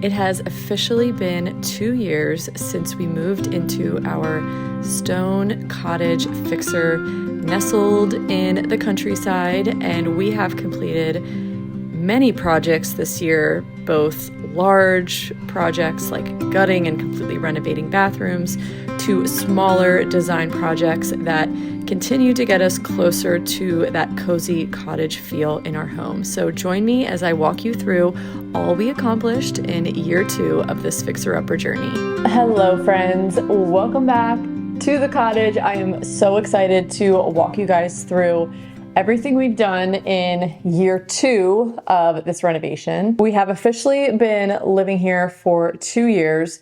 It has officially been 2 years since we moved into our stone cottage fixer nestled in the countryside, and we have completed many projects this year, both large projects like gutting and completely renovating bathrooms to smaller design projects that continue to get us closer to that cozy cottage feel in our home. So join me as I walk you through all we accomplished in year 2 of this fixer-upper journey. Hello friends, welcome back to the cottage. I am so excited to walk you guys through everything we've done in year 2 of this renovation. We have officially been living here for 2 years.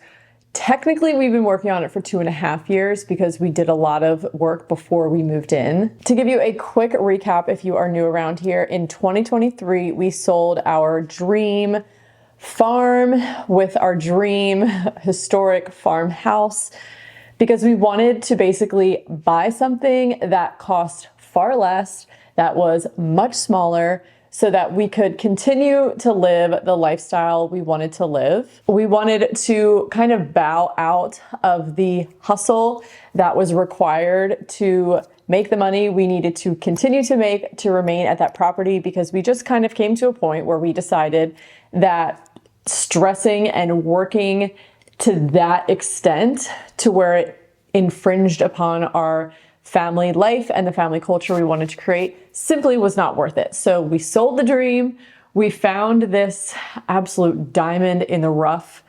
Technically, we've been working on it for 2.5 years because we did a lot of work before we moved in. To give you a quick recap, if you are new around here, in 2023, we sold our dream farm with our dream historic farmhouse because we wanted to basically buy something that cost far less, that was much smaller, so that we could continue to live the lifestyle we wanted to live. We wanted to kind of bow out of the hustle that was required to make the money we needed to continue to make to remain at that property, because we just kind of came to a point where we decided that stressing and working to that extent to where it infringed upon our family life and the family culture we wanted to create simply was not worth it. So we sold the dream. We found this absolute diamond in the rough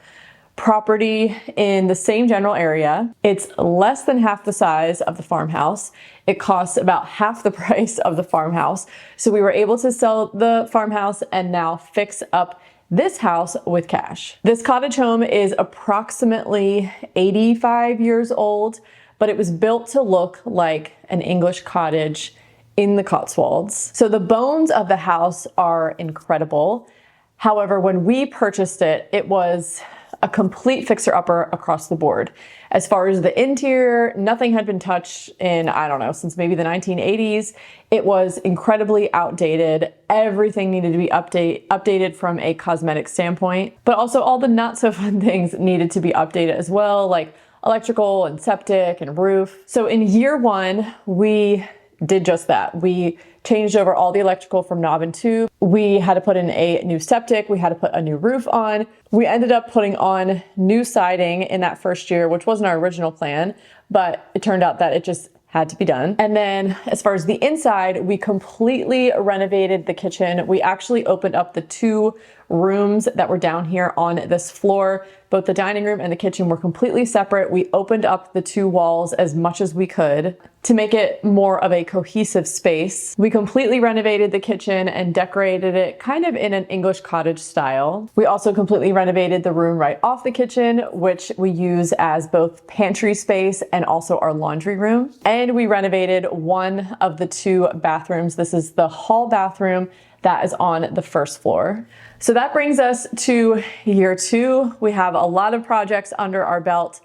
property in the same general area. It's less than half the size of the farmhouse. It costs about half the price of the farmhouse. So we were able to sell the farmhouse and now fix up this house with cash. This cottage home is approximately 85 years old, but it was built to look like an English cottage in the Cotswolds. So the bones of the house are incredible. However, when we purchased it, it was a complete fixer-upper across the board. As far as the interior, nothing had been touched in, I don't know, since maybe the 1980s. It was incredibly outdated. Everything needed to be updated from a cosmetic standpoint, but also all the not so fun things needed to be updated as well, like electrical and septic and roof. So in year 1, we did just that. We changed over all the electrical from knob and tube. We had to put in a new septic. We had to put a new roof on. We ended up putting on new siding in that first year, which wasn't our original plan, but it turned out that it just had to be done. And then as far as the inside, we completely renovated the kitchen. We actually opened up the 2 rooms that were down here on this floor. Both the dining room and the kitchen were completely separate. We opened up the 2 walls as much as we could to make it more of a cohesive space. We completely renovated the kitchen and decorated it kind of in an English cottage style. We also completely renovated the room right off the kitchen, which we use as both pantry space and also our laundry room. And we renovated one of the 2 bathrooms. This is the hall bathroom that is on the first floor. So that brings us to year 2. We have a lot of projects under our belt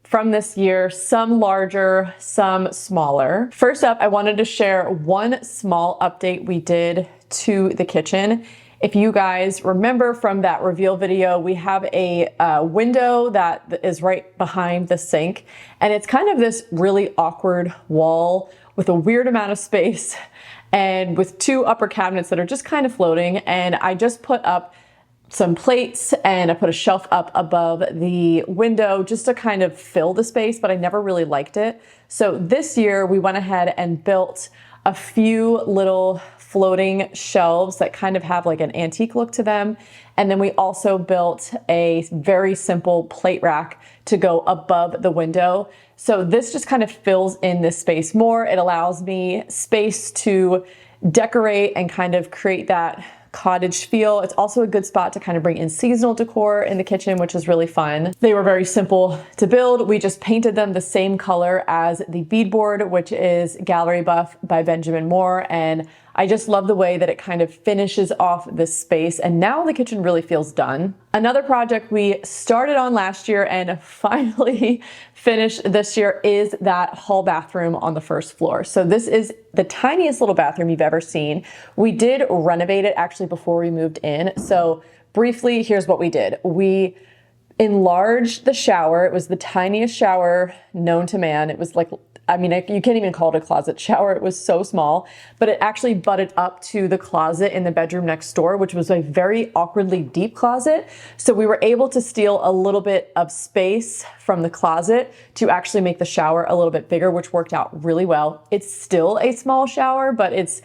from this year, some larger, some smaller. First up, I wanted to share one small update we did to the kitchen. If you guys remember from that reveal video, we have a window that is right behind the sink, and it's kind of this really awkward wall with a weird amount of space and with 2 upper cabinets that are just kind of floating. And I just put up some plates and I put a shelf up above the window just to kind of fill the space, but I never really liked it. So this year we went ahead and built a few little floating shelves that kind of have like an antique look to them. And then we also built a very simple plate rack to go above the window. So this just kind of fills in this space more. It allows me space to decorate and kind of create that cottage feel. It's also a good spot to kind of bring in seasonal decor in the kitchen, which is really fun. They were very simple to build. We just painted them the same color as the beadboard, which is Gallery Buff by Benjamin Moore. And I just love the way that it kind of finishes off this space, and now the kitchen really feels done. Another project we started on last year and finally finished this year is that hall bathroom on the first floor. So this is the tiniest little bathroom you've ever seen. We did renovate it actually before we moved in. So briefly, here's what we did. We enlarged the shower. It was the tiniest shower known to man. It was like, I mean, you can't even call it a closet shower. It was so small, but it actually butted up to the closet in the bedroom next door, which was a very awkwardly deep closet. So we were able to steal a little bit of space from the closet to actually make the shower a little bit bigger, which worked out really well. It's still a small shower, but it's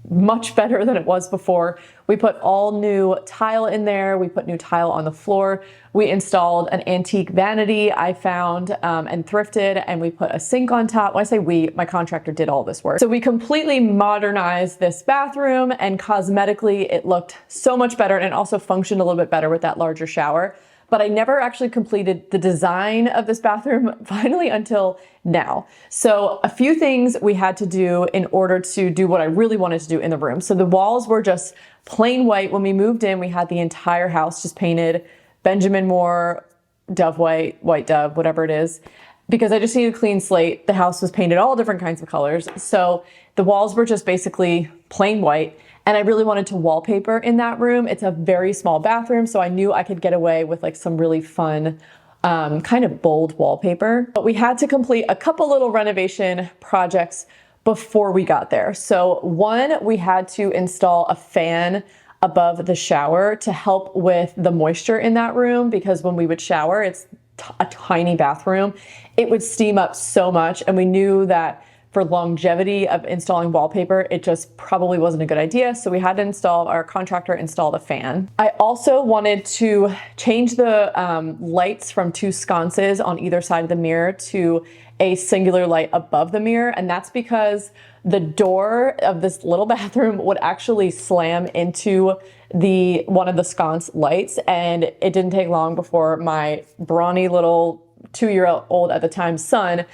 much better than it was before. We put all new tile in there. We put new tile on the floor. We installed an antique vanity I found and thrifted, and we put a sink on top. When I say we, my contractor did all this work. So we completely modernized this bathroom, and cosmetically it looked so much better, and it also functioned a little bit better with that larger shower. But I never actually completed the design of this bathroom finally until now. So a few things we had to do in order to do what I really wanted to do in the room. So the walls were just plain white. When we moved in, we had the entire house just painted Benjamin Moore, Dove White, White Dove, whatever it is, because I just needed a clean slate. The house was painted all different kinds of colors. So the walls were just basically plain white. And I really wanted to wallpaper in that room. It's a very small bathroom, so I knew I could get away with like some really fun, kind of bold wallpaper. But we had to complete a couple little renovation projects before we got there. So one, we had to install a fan above the shower to help with the moisture in that room, because when we would shower, it's a tiny bathroom, it would steam up so much, and we knew that for longevity of installing wallpaper, it just probably wasn't a good idea. So we had to our contractor installed a fan. I also wanted to change the lights from two sconces on either side of the mirror to a singular light above the mirror. And that's because the door of this little bathroom would actually slam into one of the sconce lights. And it didn't take long before my brawny little 2-year-old at the time son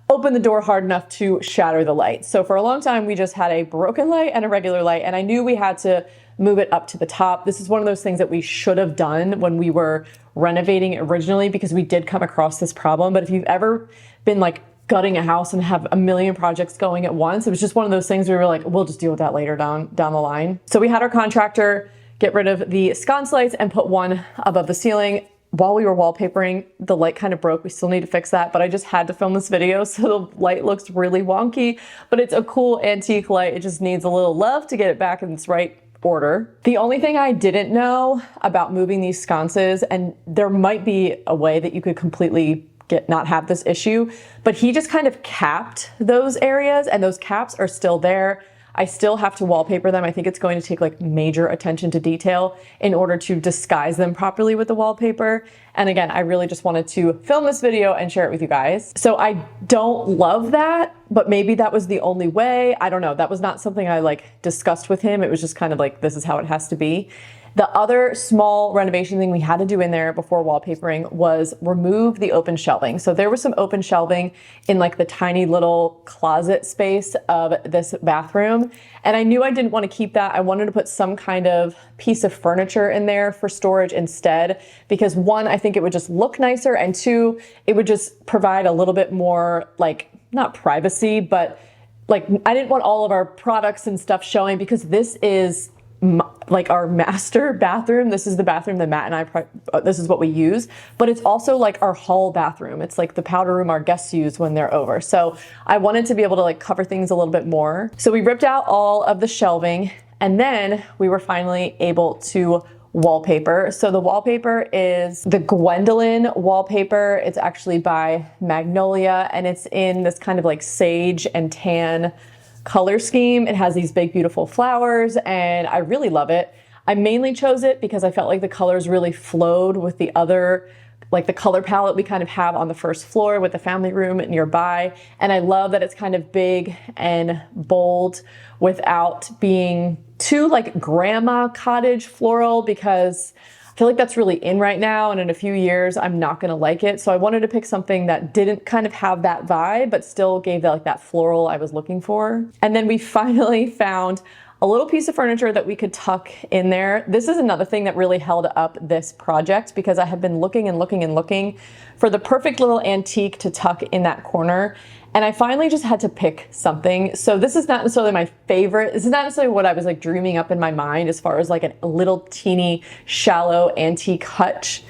opened the door hard enough to shatter the light. So for a long time, we just had a broken light and a regular light, and I knew we had to move it up to the top. This is one of those things that we should have done when we were renovating originally, because we did come across this problem. But if you've ever been like gutting a house and have a million projects going at once, it was just one of those things where we were like, we'll just deal with that later down the line. So we had our contractor get rid of the sconce lights and put one above the ceiling. While we were wallpapering, the light kind of broke. We still need to fix that, but I just had to film this video, so the light looks really wonky, but it's a cool antique light. It just needs a little love to get it back in its right order. The only thing I didn't know about moving these sconces, and there might be a way that you could completely not have this issue, but he just kind of capped those areas, and those caps are still there. I still have to wallpaper them. I think it's going to take like major attention to detail in order to disguise them properly with the wallpaper. And again, I really just wanted to film this video and share it with you guys. So I don't love that, but maybe that was the only way. I don't know. That was not something I like discussed with him. It was just kind of like, this is how it has to be. The other small renovation thing we had to do in there before wallpapering was remove the open shelving. So there was some open shelving in like the tiny little closet space of this bathroom. And I knew I didn't want to keep that. I wanted to put some kind of piece of furniture in there for storage instead, because one, I think it would just look nicer, and two, it would just provide a little bit more like, not privacy, but like I didn't want all of our products and stuff showing, because this is like our master bathroom. This is the bathroom that Matt and I, this is what we use, but it's also like our hall bathroom. It's like the powder room our guests use when they're over. So I wanted to be able to like cover things a little bit more. So we ripped out all of the shelving, and then we were finally able to wallpaper. So the wallpaper is the Gwendolyn wallpaper. It's actually by Magnolia, and it's in this kind of like sage and tan color scheme. It has these big, beautiful flowers, and I really love it. I mainly chose it because I felt like the colors really flowed with the other, like the color palette we kind of have on the first floor with the family room nearby. And I love that it's kind of big and bold without being too like grandma cottage floral, because I feel like that's really in right now, and in a few years I'm not gonna like it. So I wanted to pick something that didn't kind of have that vibe, but still gave that like that floral I was looking for. And then we finally found a little piece of furniture that we could tuck in there. This is another thing that really held up this project, because I had been looking and looking and looking for the perfect little antique to tuck in that corner. And I finally just had to pick something. So this is not necessarily my favorite. This is not necessarily what I was like dreaming up in my mind as far as like a little teeny shallow antique hutch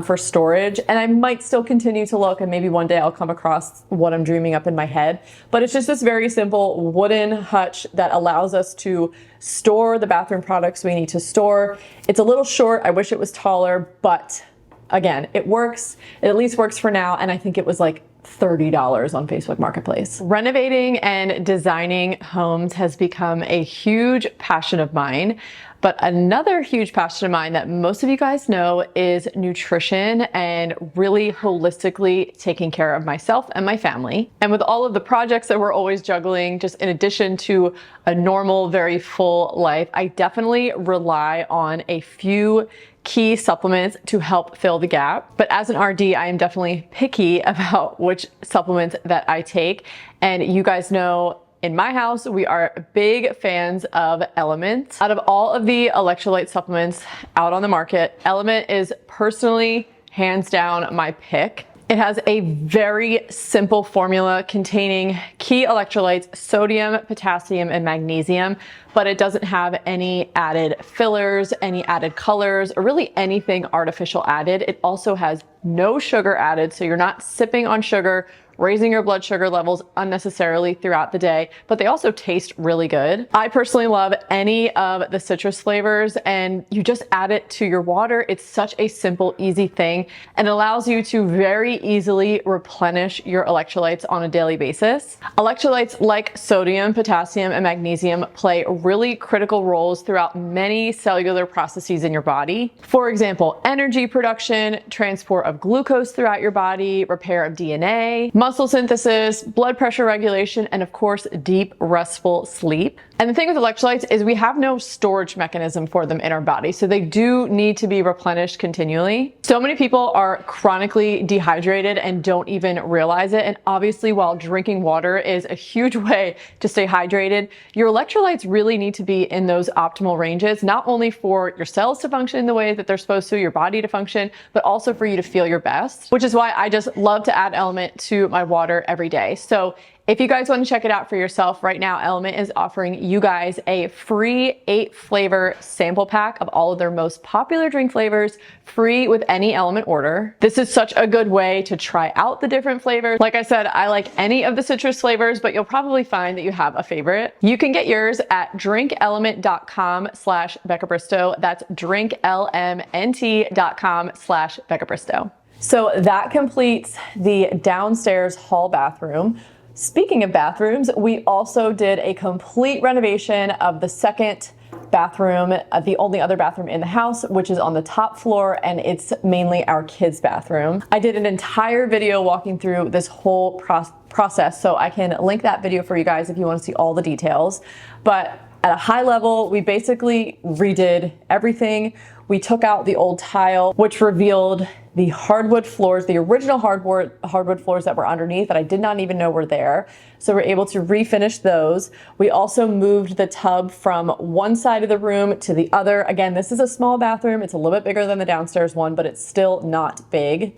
for storage. And I might still continue to look, and maybe one day I'll come across what I'm dreaming up in my head. But it's just this very simple wooden hutch that allows us to store the bathroom products we need to store. It's a little short. I wish it was taller, but again, it works. It at least works for now. And I think it was like $30 on Facebook Marketplace. Renovating and designing homes has become a huge passion of mine. But another huge passion of mine that most of you guys know is nutrition and really holistically taking care of myself and my family. And with all of the projects that we're always juggling, just in addition to a normal, very full life, I definitely rely on a few key supplements to help fill the gap. But as an RD, I am definitely picky about which supplements that I take. And you guys know, in my house, we are big fans of Element. Out of all of the electrolyte supplements out on the market, Element is personally hands down my pick. It has a very simple formula containing key electrolytes, sodium, potassium, and magnesium, but it doesn't have any added fillers, any added colors, or really anything artificial added. It also has no sugar added, so you're not sipping on sugar, raising your blood sugar levels unnecessarily throughout the day, but they also taste really good. I personally love any of the citrus flavors, and you just add it to your water. It's such a simple, easy thing, and allows you to very easily replenish your electrolytes on a daily basis. Electrolytes like sodium, potassium, and magnesium play really critical roles throughout many cellular processes in your body. For example, energy production, transport of glucose throughout your body, repair of DNA, muscle synthesis, blood pressure regulation, and of course, deep restful sleep. And the thing with electrolytes is we have no storage mechanism for them in our body, so they do need to be replenished continually. So many people are chronically dehydrated and don't even realize it. And obviously, while drinking water is a huge way to stay hydrated, your electrolytes really need to be in those optimal ranges, not only for your cells to function in the way that they're supposed to, your body to function, but also for you to feel your best, which is why I just love to add Element to my water every day. So if you guys want to check it out for yourself, right now Element is offering you guys a free 8-flavor sample pack of all of their most popular drink flavors, free with any Element order. This is such a good way to try out the different flavors. Like I said, I like any of the citrus flavors, but you'll probably find that you have a favorite. You can get yours at drinkelement.com/Becca Bristow. That's drinklmnt.com/Becca Bristow. So that completes the downstairs hall bathroom. Speaking of bathrooms, we also did a complete renovation of the second bathroom, the only other bathroom in the house, which is on the top floor, and it's mainly our kids' bathroom. I did an entire video walking through this whole process, so I can link that video for you guys if you want to see all the details. But at a high level, we basically redid everything. We took out the old tile, which revealed the hardwood floors, the original hardwood floors that were underneath that I did not even know were there. So we're able to refinish those. We also moved the tub from one side of the room to the other. Again, this is a small bathroom. It's a little bit bigger than the downstairs one, but it's still not big.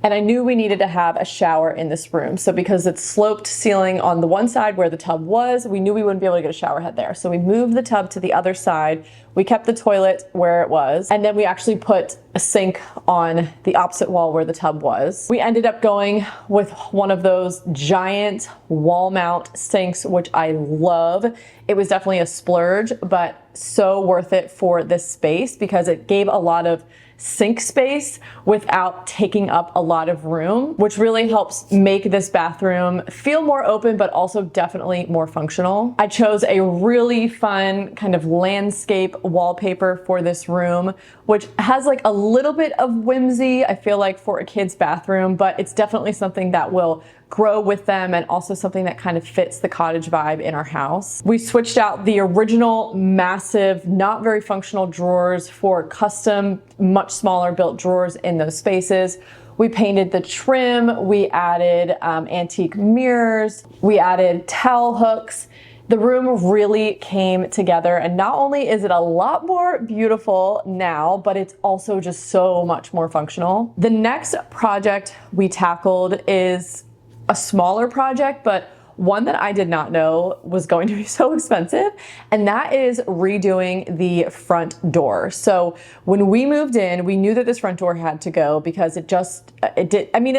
And I knew we needed to have a shower in this room. So because it's sloped ceiling on the one side where the tub was, we knew we wouldn't be able to get a shower head there. So we moved the tub to the other side. We kept the toilet where it was. And then we actually put a sink on the opposite wall where the tub was. We ended up going with one of those giant wall mount sinks, which I love. It was definitely a splurge, but so worth it for this space because it gave a lot of sink space without taking up a lot of room, which really helps make this bathroom feel more open, but also definitely more functional. I chose a really fun kind of landscape wallpaper for this room, which has like a little bit of whimsy, I feel like, for a kid's bathroom, but it's definitely something that will grow with them and also something that kind of fits the cottage vibe in our house. We switched out the original massive, not very functional drawers for custom, much smaller built drawers in those spaces. We painted the trim, we added antique mirrors, we added towel hooks. The room really came together, and not only is it a lot more beautiful now, but it's also just so much more functional. The next project we tackled is a smaller project, but one that I did not know was going to be so expensive, and that is redoing the front door. So when we moved in, we knew that this front door had to go because it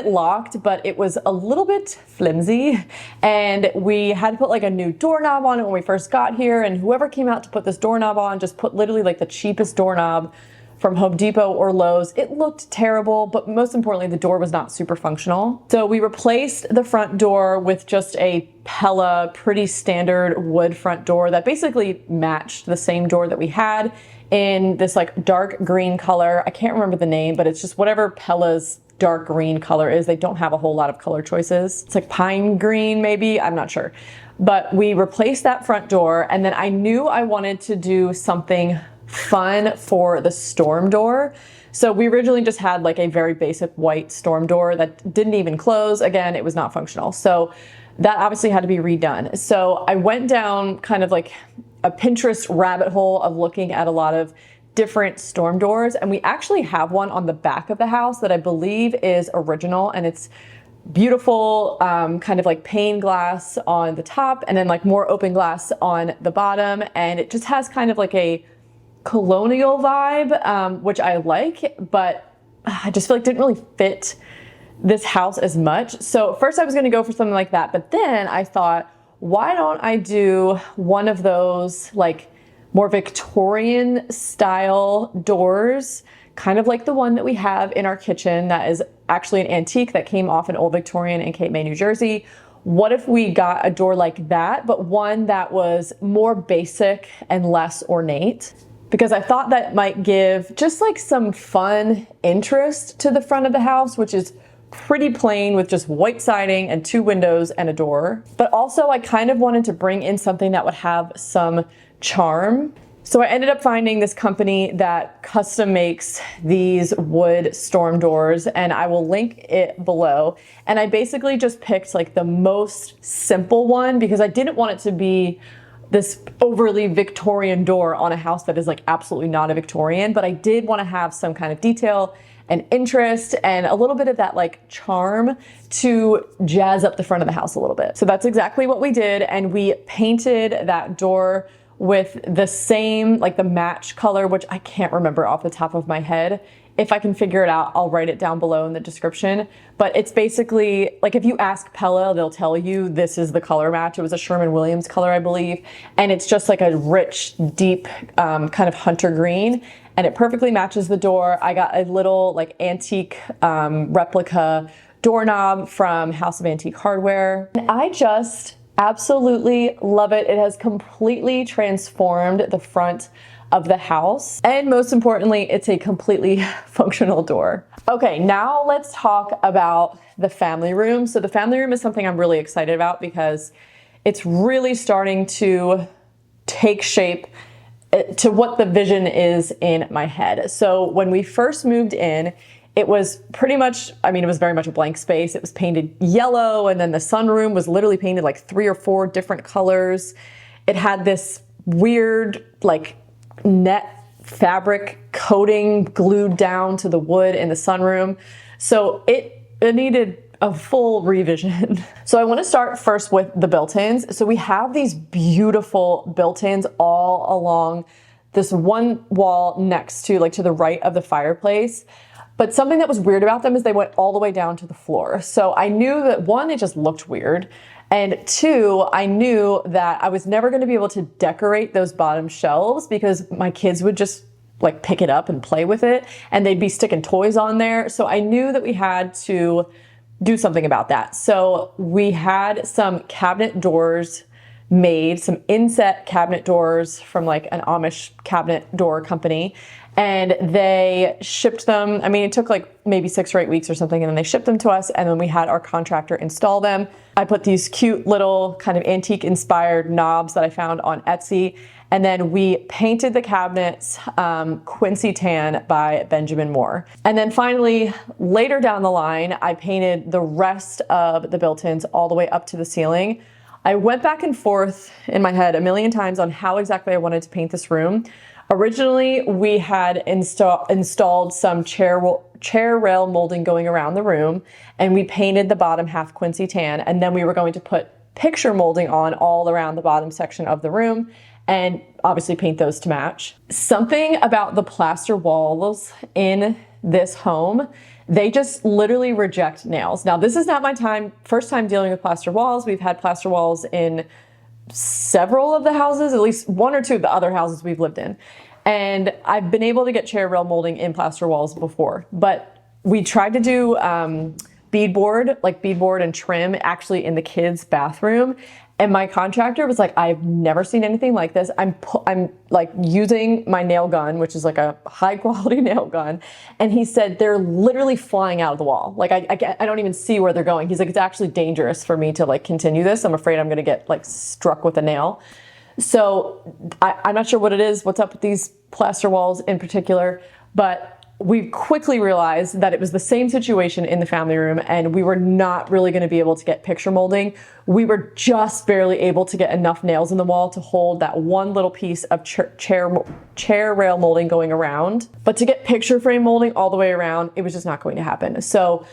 locked, but it was a little bit flimsy, and we had to put like a new doorknob on it when we first got here, and whoever came out to put this doorknob on just put literally like the cheapest doorknob from Home Depot or Lowe's. It looked terrible, but most importantly, the door was not super functional. So we replaced the front door with just a Pella, pretty standard wood front door that basically matched the same door that we had in this like dark green color. I can't remember the name, but it's just whatever Pella's dark green color is. They don't have a whole lot of color choices. It's like pine green, maybe, I'm not sure. But we replaced that front door, and then I knew I wanted to do something fun for the storm door. So we originally just had like a very basic white storm door that didn't even close. Again, it was not functional. So that obviously had to be redone. So I went down kind of like a Pinterest rabbit hole of looking at a lot of different storm doors. And we actually have one on the back of the house that I believe is original, and it's beautiful, kind of like pane glass on the top and then like more open glass on the bottom. And it just has kind of like a colonial vibe, which I like, but I just feel like it didn't really fit this house as much. So first I was going to go for something like that, but then I thought, why don't I do one of those like more Victorian style doors, kind of like the one that we have in our kitchen that is actually an antique that came off an old Victorian in Cape May, New Jersey. What if we got a door like that, but one that was more basic and less ornate? Because I thought that might give just like some fun interest to the front of the house, which is pretty plain with just white siding and 2 windows and a door. But also I kind of wanted to bring in something that would have some charm. So I ended up finding this company that custom makes these wood storm doors, and I will link it below. And I basically just picked like the most simple one because I didn't want it to be this overly Victorian door on a house that is like absolutely not a Victorian, but I did want to have some kind of detail and interest and a little bit of that like charm to jazz up the front of the house a little bit. So that's exactly what we did, and we painted that door with the same, like the match color, which I can't remember off the top of my head. If I can figure it out, I'll write it down below in the description. But it's basically, like if you ask Pella, they'll tell you this is the color match. It was a Sherwin-Williams color, I believe. And it's just like a rich, deep, kind of hunter green. And it perfectly matches the door. I got a little like antique replica doorknob from House of Antique Hardware. And I just absolutely love it. It has completely transformed the front of the house. And most importantly, it's a completely functional door. Okay, now let's talk about the family room. So the family room is something I'm really excited about because it's really starting to take shape to what the vision is in my head. So when we first moved in, it was pretty much, I mean, it was very much a blank space. It was painted yellow, and then the sunroom was literally painted like 3 or 4 different colors. It had this weird, like, net fabric coating glued down to the wood in the sunroom. So it needed a full revision. So I want to start first with the built-ins. So we have these beautiful built-ins all along this one wall next to, like, to the right of the fireplace. But something that was weird about them is they went all the way down to the floor. So I knew that 1, it just looked weird. And 2, I knew that I was never going to be able to decorate those bottom shelves because my kids would just like pick it up and play with it, and they'd be sticking toys on there. So I knew that we had to do something about that. So we had some cabinet doors made, some inset cabinet doors from like an Amish cabinet door company. And they shipped them. I mean, it took like maybe 6 or 8 weeks or something, and then they shipped them to us, and then we had our contractor install them. I put these cute little kind of antique inspired knobs that I found on Etsy, and then we painted the cabinets Quincy Tan by Benjamin Moore. And then finally, later down the line, I painted the rest of the built-ins all the way up to the ceiling. I went back and forth in my head a million times on how exactly I wanted to paint this room. Originally, we had installed some chair chair rail molding going around the room, and we painted the bottom half quincy tan, and then we were going to put picture molding on all around the bottom section of the room and obviously paint those to match. Something about the plaster walls in this home, they just literally reject nails. Now, this is not my first time dealing with plaster walls. We've had plaster walls in several of the houses, at least one or two of the other houses we've lived in. And I've been able to get chair rail molding in plaster walls before, but we tried to do beadboard and trim actually in the kids' bathroom. And my contractor was like, I've never seen anything like this. I'm like using my nail gun, which is like a high quality nail gun. And he said, they're literally flying out of the wall. Like I don't even see where they're going. He's like, it's actually dangerous for me to like continue this. I'm afraid I'm going to get like struck with a nail. So I'm not sure what it is, what's up with these plaster walls in particular, but we quickly realized that it was the same situation in the family room, and we were not really going to be able to get picture molding. We were just barely able to get enough nails in the wall to hold that one little piece of chair rail molding going around. But to get picture frame molding all the way around, it was just not going to happen. So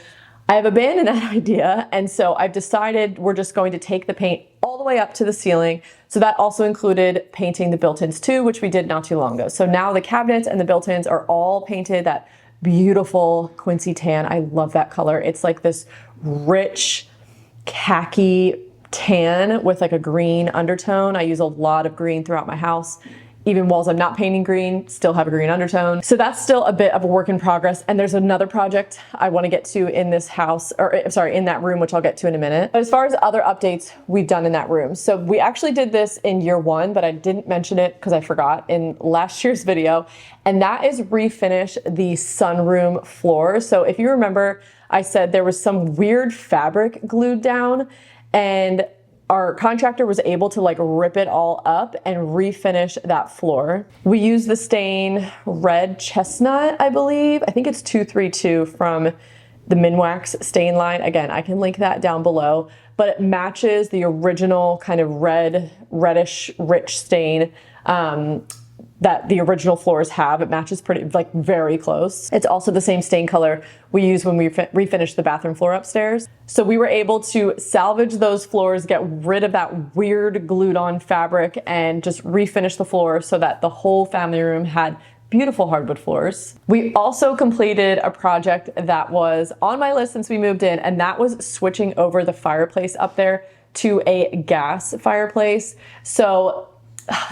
I have abandoned that idea, and so I've decided we're just going to take the paint all the way up to the ceiling. So that also included painting the built-ins too, which we did not too long ago. So now the cabinets and the built-ins are all painted that beautiful quincy tan. I love that color. It's like this rich khaki tan with like a green undertone. I use a lot of green throughout my house. Even walls I'm not painting green, still have a green undertone. So that's still a bit of a work in progress. And there's another project I want to get to in this house, or sorry, in that room, which I'll get to in a minute. But as far as other updates we've done in that room. So we actually did this in year one, but I didn't mention it because I forgot in last year's video. And that is refinish the sunroom floor. So if you remember, I said there was some weird fabric glued down, and our contractor was able to like rip it all up and refinish that floor. We used the stain Red Chestnut, I believe. I think it's 232 from the Minwax stain line. Again, I can link that down below, but it matches the original kind of reddish, rich stain that the original floors have. It matches pretty, like very close. It's also the same stain color we use when we refinished the bathroom floor upstairs. So we were able to salvage those floors, get rid of that weird glued on fabric, and just refinish the floor so that the whole family room had beautiful hardwood floors. We also completed a project that was on my list since we moved in, and that was switching over the fireplace up there to a gas fireplace. So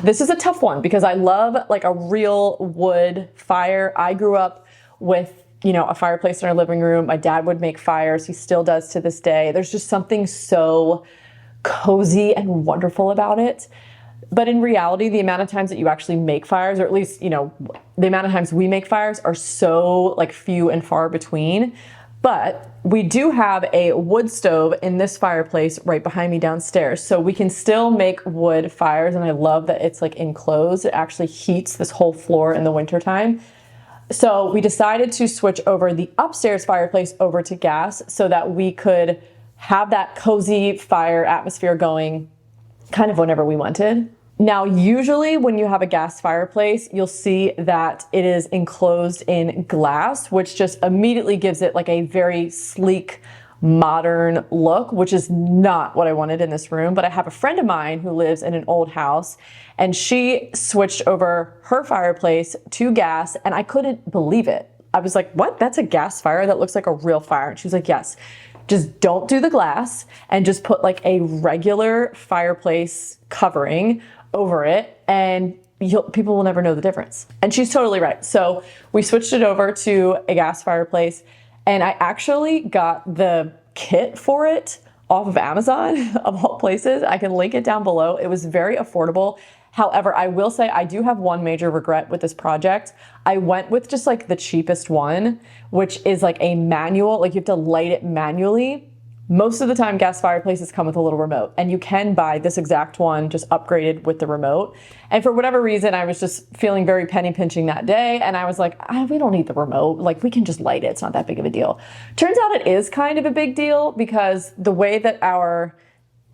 this is a tough one because I love like a real wood fire. I grew up with, you know, a fireplace in our living room. My dad would make fires. He still does to this day. There's just something so cozy and wonderful about it. But in reality, the amount of times that you actually make fires, or at least, you know, the amount of times we make fires are so like few and far between. But we do have a wood stove in this fireplace right behind me downstairs. So we can still make wood fires, and I love that it's like enclosed. It actually heats this whole floor in the wintertime. So we decided to switch over the upstairs fireplace over to gas so that we could have that cozy fire atmosphere going kind of whenever we wanted. Now, usually when you have a gas fireplace, you'll see that it is enclosed in glass, which just immediately gives it like a very sleek, modern look, which is not what I wanted in this room. But I have a friend of mine who lives in an old house, and she switched over her fireplace to gas, and I couldn't believe it. I was like, what? That's a gas fire? That looks like a real fire. And she was like, yes. Just don't do the glass and just put like a regular fireplace covering over it, and people will never know the difference. And she's totally right. So we switched it over to a gas fireplace, and I actually got the kit for it off of Amazon of all places. I can link it down below. It was very affordable. However, I will say I do have one major regret with this project. I went with just like the cheapest one, which is like a manual, like you have to light it manually. Most of the time gas fireplaces come with a little remote, and you can buy this exact one just upgraded with the remote. And for whatever reason, I was just feeling very penny pinching that day, and I was like, we don't need the remote. Like, we can just light it. It's not that big of a deal. Turns out it is kind of a big deal because the way that our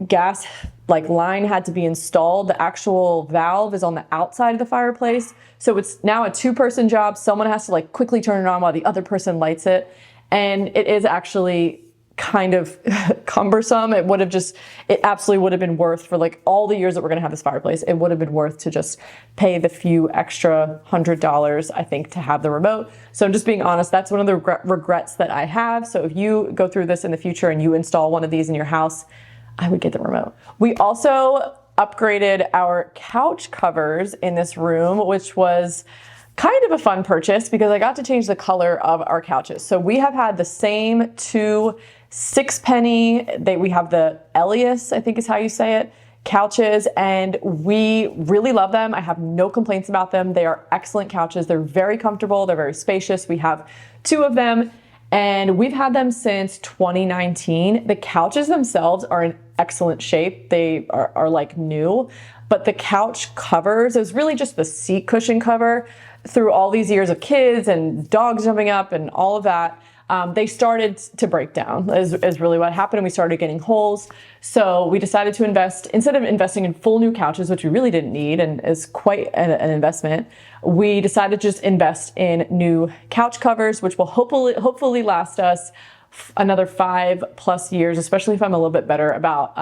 gas like line had to be installed. The actual valve is on the outside of the fireplace. So it's now a 2-person job. Someone has to like quickly turn it on while the other person lights it. And it is actually kind of cumbersome. It absolutely would have been worth, for like all the years that we're going to have this fireplace, it would have been worth to just pay the few extra $100, I think, to have the remote. So I'm just being honest, that's one of the regrets that I have. So if you go through this in the future and you install one of these in your house, I would get the remote. We also upgraded our couch covers in this room, which was kind of a fun purchase because I got to change the color of our couches. So we have had the same 2 6-penny, we have the Elias, I think is how you say it, couches, and we really love them. I have no complaints about them. They are excellent couches. They're very comfortable. They're very spacious. We have 2 of them, and we've had them since 2019. The couches themselves are in excellent shape. They are like new, but the couch covers, it was really just the seat cushion cover. Through all these years of kids and dogs jumping up and all of that, they started to break down is really what happened, and we started getting holes. So we decided to invest, instead of investing in full new couches, which we really didn't need and is quite an investment, we decided to just invest in new couch covers, which will hopefully last us another 5+ years, especially if I'm a little bit better about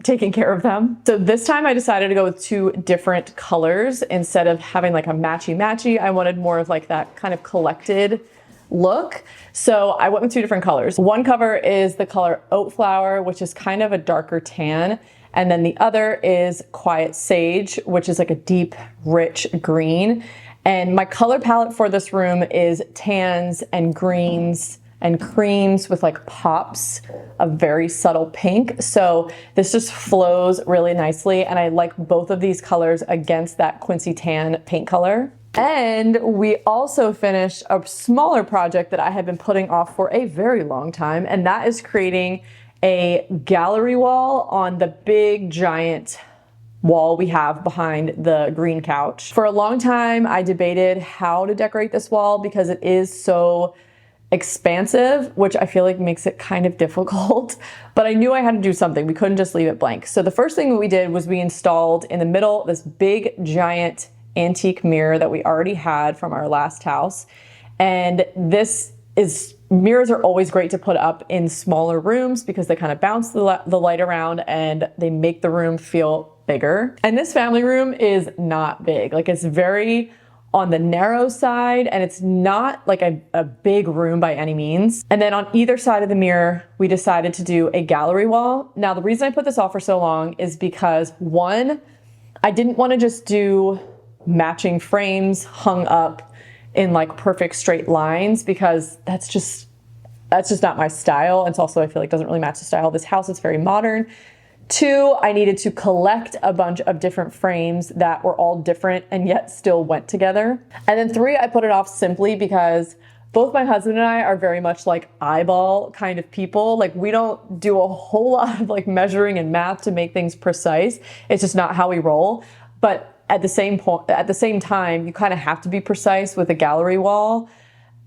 taking care of them. So this time I decided to go with 2 different colors instead of having like a matchy. I wanted more of like that kind of collected look. So I went with 2 different colors. One cover is the color Oat Flower, which is kind of a darker tan. And then the other is Quiet Sage, which is like a deep, rich green. And my color palette for this room is tans and greens and creams with like pops of very subtle pink. So this just flows really nicely. And I like both of these colors against that Quincy tan paint color. And we also finished a smaller project that I had been putting off for a very long time, and that is creating a gallery wall on the big giant wall we have behind the green couch. For a long time, I debated how to decorate this wall because it is so expansive, which I feel like makes it kind of difficult, but I knew I had to do something. We couldn't just leave it blank. So the first thing that we did was we installed in the middle this big giant antique mirror that we already had from our last house. And mirrors are always great to put up in smaller rooms because they kind of bounce the light around and they make the room feel bigger. And this family room is not big. Like, it's very on the narrow side, and it's not like a big room by any means. And then on either side of the mirror, we decided to do a gallery wall. Now, the reason I put this off for so long is because, one, I didn't want to just do matching frames hung up in like perfect straight lines because that's just not my style. And it's also, I feel like, doesn't really match the style of this house. It's very modern. 2, I needed to collect a bunch of different frames that were all different and yet still went together. And then 3, I put it off simply because both my husband and I are very much like eyeball kind of people. Like, we don't do a whole lot of like measuring and math to make things precise. It's just not how we roll. But at the same time, you kind of have to be precise with a gallery wall,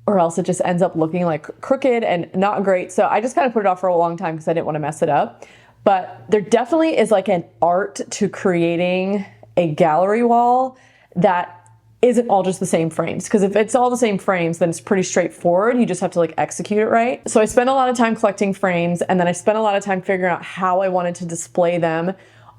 or else it just ends up looking like crooked and not great. So I just kind of put it off for a long time because I didn't want to mess it up. But there definitely is like an art to creating a gallery wall that isn't all just the same frames. Because if it's all the same frames, then it's pretty straightforward. You just have to like execute it right. So I spent a lot of time collecting frames, and then I spent a lot of time figuring out how I wanted to display them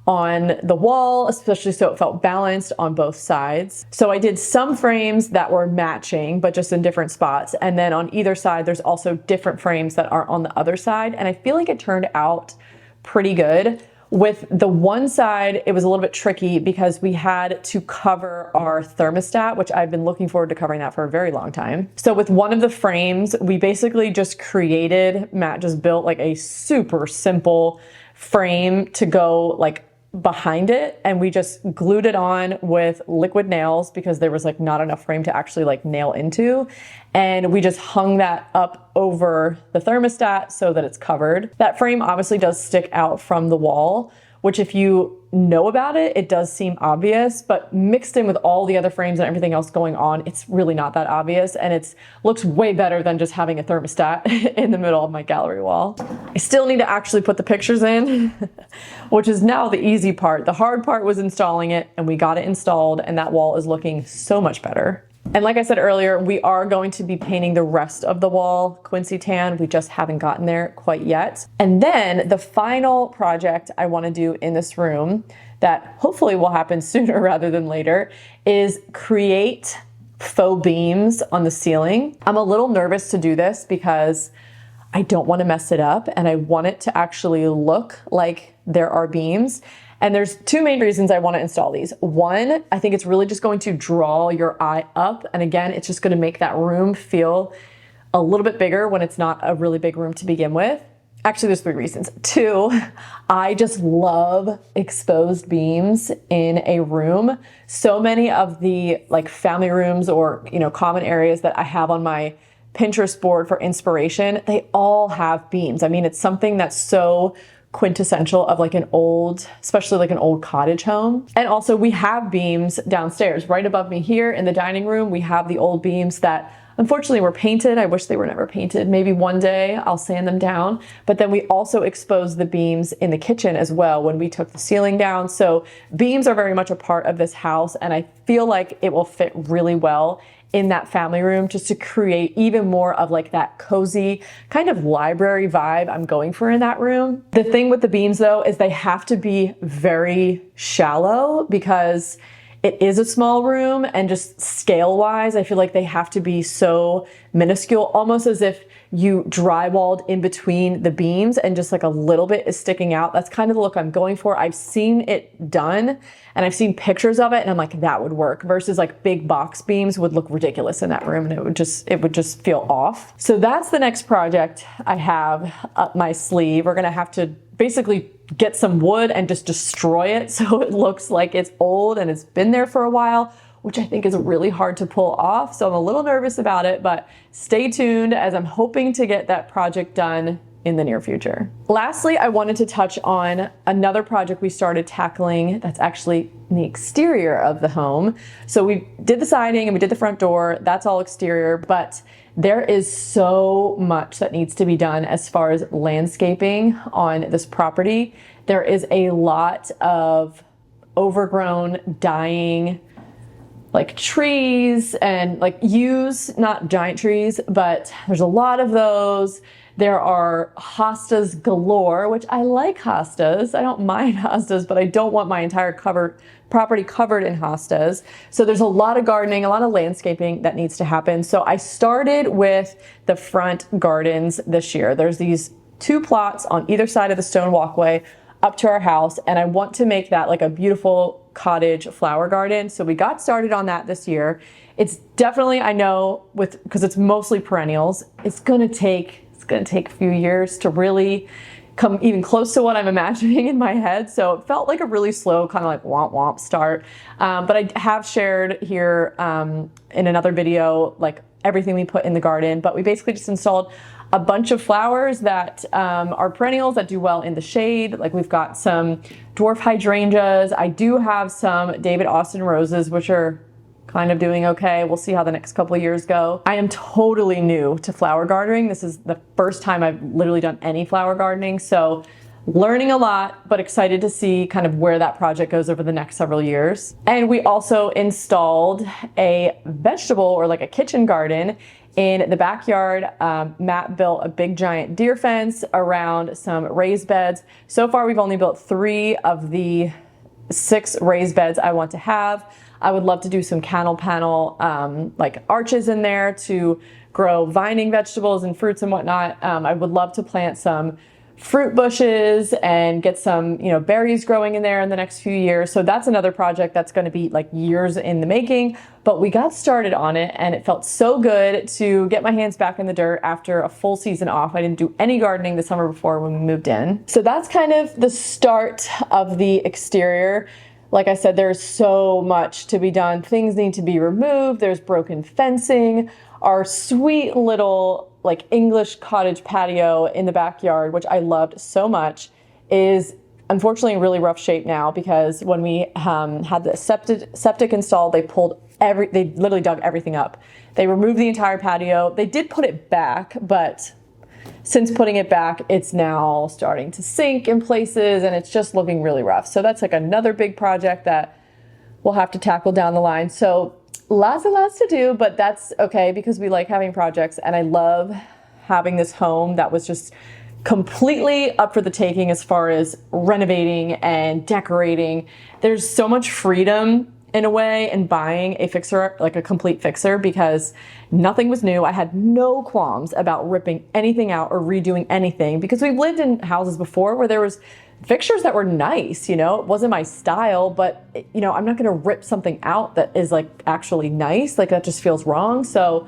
on the wall, especially so it felt balanced on both sides. So I did some frames that were matching, but just in different spots. And then on either side, there's also different frames that are on the other side. And I feel like it turned out pretty good. With the one side, it was a little bit tricky because we had to cover our thermostat, which I've been looking forward to covering that for a very long time. So with one of the frames, we basically just Matt just built like a super simple frame to go like behind it, and we just glued it on with liquid nails because there was like not enough frame to actually like nail into, and we just hung that up over the thermostat so that it's covered. That frame obviously does stick out from the wall, which if you know about it, it does seem obvious, but mixed in with all the other frames and everything else going on, it's really not that obvious, and it looks way better than just having a thermostat in the middle of my gallery wall. I still need to actually put the pictures in, which is now the easy part. The hard part was installing it, and we got it installed, and that wall is looking so much better. And like I said earlier, we are going to be painting the rest of the wall Quincy tan. We just haven't gotten there quite yet. And then the final project I want to do in this room that hopefully will happen sooner rather than later is create faux beams on the ceiling. I'm a little nervous to do this because I don't want to mess it up, and I want it to actually look like there are beams. And there's two main reasons I want to install these. One, I think it's really just going to draw your eye up. And again, it's just going to make that room feel a little bit bigger when it's not a really big room to begin with. Actually, there's three reasons. Two, I just love exposed beams in a room. So many of the like family rooms or, common areas that I have on my Pinterest board for inspiration, they all have beams. I mean, it's something that's so quintessential of like an old, especially like an old cottage home. And also we have beams downstairs. Right above me here in the dining room, we have the old beams that unfortunately were painted. I wish they were never painted. Maybe one day I'll sand them down. But then we also exposed the beams in the kitchen as well when we took the ceiling down. So beams are very much a part of this house, and I feel like it will fit really well in that family room just to create even more of like that cozy kind of library vibe I'm going for in that room. The thing with the beams though is they have to be very shallow because it is a small room, and just scale wise, I feel like they have to be so minuscule, almost as if you drywalled in between the beams and just like a little bit is sticking out. That's kind of the look I'm going for. I've seen it done and I've seen pictures of it, and I'm like, that would work, versus like big box beams would look ridiculous in that room, and it would just feel off. So that's the next project I have up my sleeve. We're gonna have to basically get some wood and just destroy it so it looks like it's old and it's been there for a while, which I think is really hard to pull off. So I'm a little nervous about it, but stay tuned as I'm hoping to get that project done in the near future. Lastly, I wanted to touch on another project we started tackling that's actually in the exterior of the home. So we did the siding and we did the front door, that's all exterior, but there is so much that needs to be done as far as landscaping on this property. There is a lot of overgrown, dying, like trees and like yews, not giant trees, but there's a lot of those. There are hostas galore, which I like hostas. I don't mind hostas, but I don't want my entire property covered in hostas. So there's a lot of gardening, a lot of landscaping that needs to happen. So I started with the front gardens this year. There's these two plots on either side of the stone walkway up to our house, and I want to make that like a beautiful cottage flower garden. So we got started on that this year. It's definitely, I know, because it's mostly perennials, it's gonna take a few years to really come even close to what I'm imagining in my head. So it felt like a really slow kind of like womp womp start. But I have shared here in another video like everything we put in the garden, but we basically just installed a bunch of flowers that are perennials that do well in the shade. Like we've got some dwarf hydrangeas. I do have some David Austin roses, which are kind of doing okay. We'll see how the next couple of years go. I am totally new to flower gardening. This is the first time I've literally done any flower gardening. So learning a lot, but excited to see kind of where that project goes over the next several years. And we also installed a vegetable or like a kitchen garden in the backyard. Matt built a big giant deer fence around some raised beds. So far, we've only built 3 of the 6 raised beds I want to have. I would love to do some canal panel like arches in there to grow vining vegetables and fruits and whatnot. I would love to plant some fruit bushes and get some, berries growing in there in the next few years. So that's another project that's going to be like years in the making, but we got started on it and it felt so good to get my hands back in the dirt after a full season off. I didn't do any gardening the summer before when we moved in. So that's kind of the start of the exterior. Like I said, there's so much to be done. Things need to be removed. There's broken fencing. Our sweet little like English cottage patio in the backyard, which I loved so much, is unfortunately in really rough shape now because when we had the septic installed, they literally dug everything up. They removed the entire patio. They did put it back, but since putting it back, it's now starting to sink in places and it's just looking really rough. So that's like another big project that we'll have to tackle down the line. So lots and lots to do, but that's okay because we like having projects, and I love having this home that was just completely up for the taking as far as renovating and decorating. There's so much freedom in a way in buying a fixer, like a complete fixer, because nothing was new. I had no qualms about ripping anything out or redoing anything because we've lived in houses before where there was fixtures that were nice, you know, it wasn't my style, but you know, I'm not going to rip something out that is like actually nice. Like that just feels wrong. So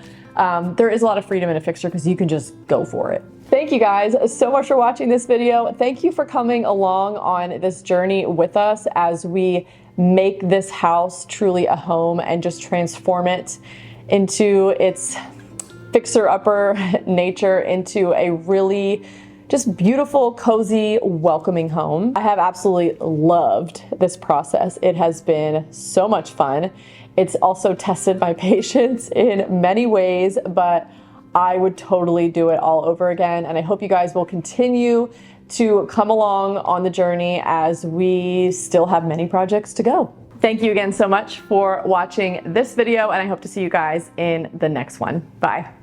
there is a lot of freedom in a fixture because you can just go for it. Thank you guys so much for watching this video. Thank you for coming along on this journey with us as we make this house truly a home and just transform it into its fixer-upper nature into a really just beautiful, cozy, welcoming home. I have absolutely loved this process. It has been so much fun. It's also tested my patience in many ways, but I would totally do it all over again. And I hope you guys will continue to come along on the journey as we still have many projects to go. Thank you again so much for watching this video, and I hope to see you guys in the next one. Bye.